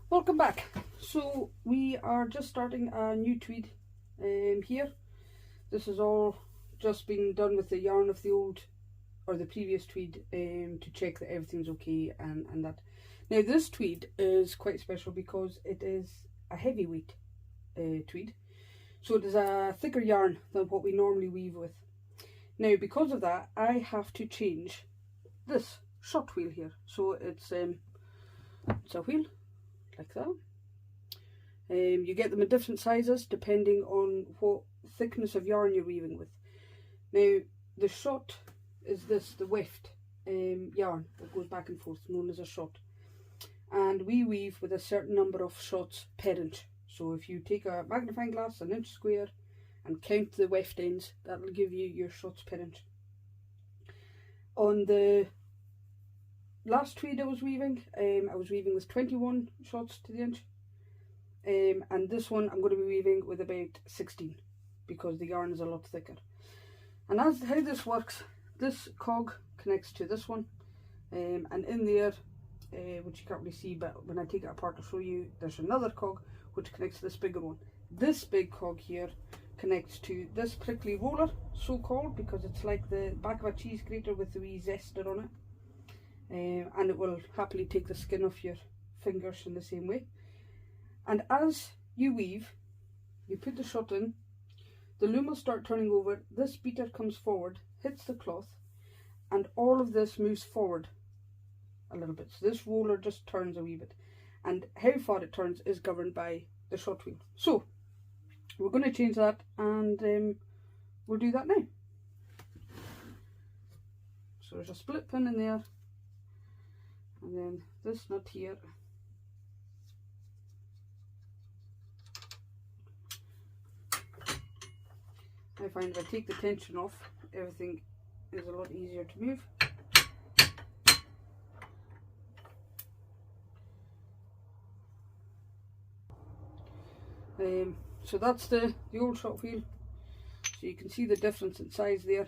Welcome back. So we are just starting a new tweed here. This is all just being done with the yarn of the old or the previous tweed to check that everything's okay and that. Now this tweed is quite special because it is a heavyweight tweed. So it is a thicker yarn than what we normally weave with. Now because of that I have to change this short wheel here. So it's a wheel like that. You get them in different sizes depending on what thickness of yarn you're weaving with. Now the shot is this, the weft yarn that goes back and forth, known as a shot, and we weave with a certain number of shots per inch. So if you take a magnifying glass, an inch square, and count the weft ends, that will give you your shots per inch. On the last tweed I was weaving with 21 shots to the inch, and this one I'm going to be weaving with about 16 because the yarn is a lot thicker. And as how this works, this cog connects to this one, and in there, which you can't really see, but when I take it apart I'll show you, there's another cog which connects to this bigger one. This big cog here connects to this prickly roller, so called because it's like the back of a cheese grater with the wee zester on it. And it will happily take the skin off your fingers in the same way. And as you weave, you put the shot in, the loom will start turning over, this beater comes forward, hits the cloth, and all of this moves forward a little bit. So this roller just turns a wee bit, and how far it turns is governed by the shot wheel. So we're going to change that, and we'll do that now. So there's a split pin in there, and then this nut here. I find if I take the tension off, everything is a lot easier to move. So that's the old shot wheel. So you can see the difference in size there.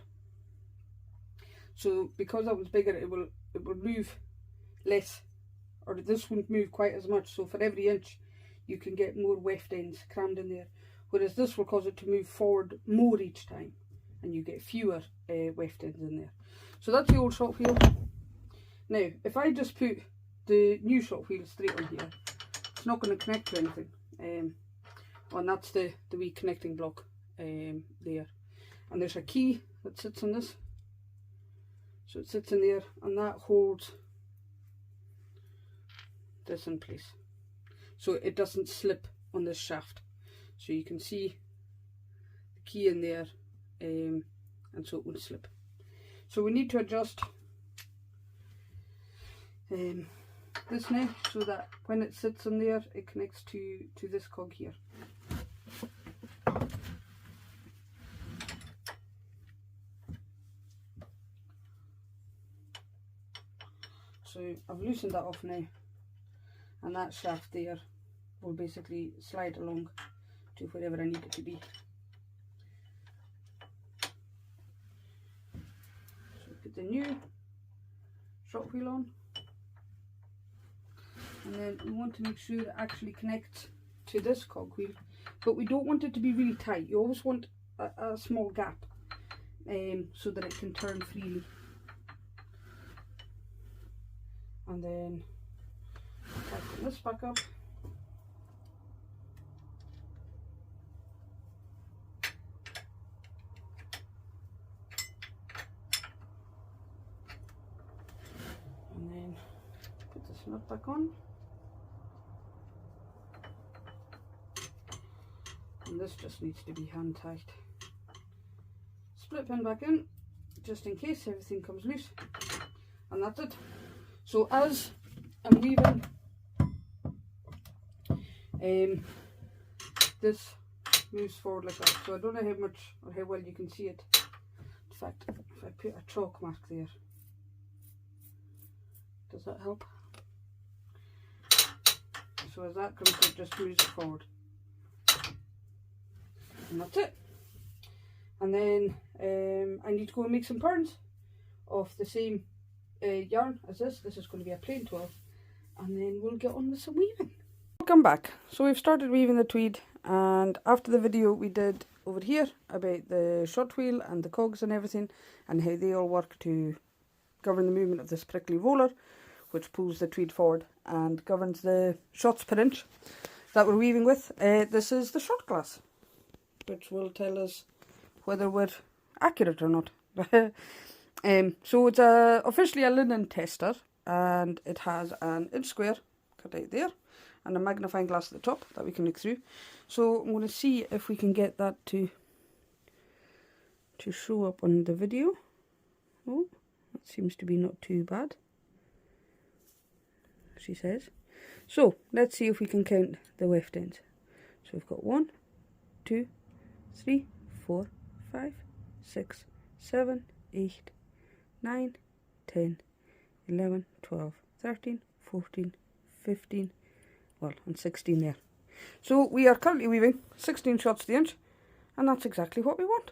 So because that was bigger, it will move less, or this won't move quite as much. So for every inch you can get more weft ends crammed in there, whereas this will cause it to move forward more each time and you get fewer weft ends in there. So that's the old shot wheel. Now if I just put the new shot wheel straight on here, it's not going to connect to anything, and that's the wee connecting block there, and there's a key that sits on this. So it sits in there, and that holds this in place, so it doesn't slip on this shaft. So you can see the key in there, and so it won't slip. So we need to adjust this now, so that when it sits in there, it connects to this cog here. So I've loosened that off now, and that shaft there will basically slide along to wherever I need it to be. So put the new shot wheel on, and then we want to make sure it actually connects to this cog wheel, but we don't want it to be really tight. You always want a small gap so that it can turn freely. And then tighten this back up. And then put this nut back on. And this just needs to be hand tight. Split pin back in, just in case everything comes loose. And that's it. So as I'm weaving, this moves forward like that. So I don't know how much or how well you can see it. In fact, if I put a chalk mark there, does that help? So as that comes, it just moves it forward. And that's it. And then I need to go and make some patterns of the same yarn as this. This is going to be a plain 12, and then we'll get on with some weaving. welcome back. So we've started weaving the tweed, and after the video we did over here about the shot wheel and the cogs and everything and how they all work to govern the movement of this prickly roller, which pulls the tweed forward and governs the shots per inch that we're weaving with. This is the shot glass, which will tell us whether we're accurate or not. So it's officially a linen tester, and it has an inch square cut out there and a magnifying glass at the top that we can look through. So I'm going to see if we can get that to show up on the video. Oh, that seems to be not too bad, she says. So let's see if we can count the weft ends. So we've got 1, 2, 3, 4, 5, 6, 7, 8, 9, 10, 11, 12, 13, 14, 15, well, and 16 there. So we are currently weaving 16 shots to the inch, and that's exactly what we want.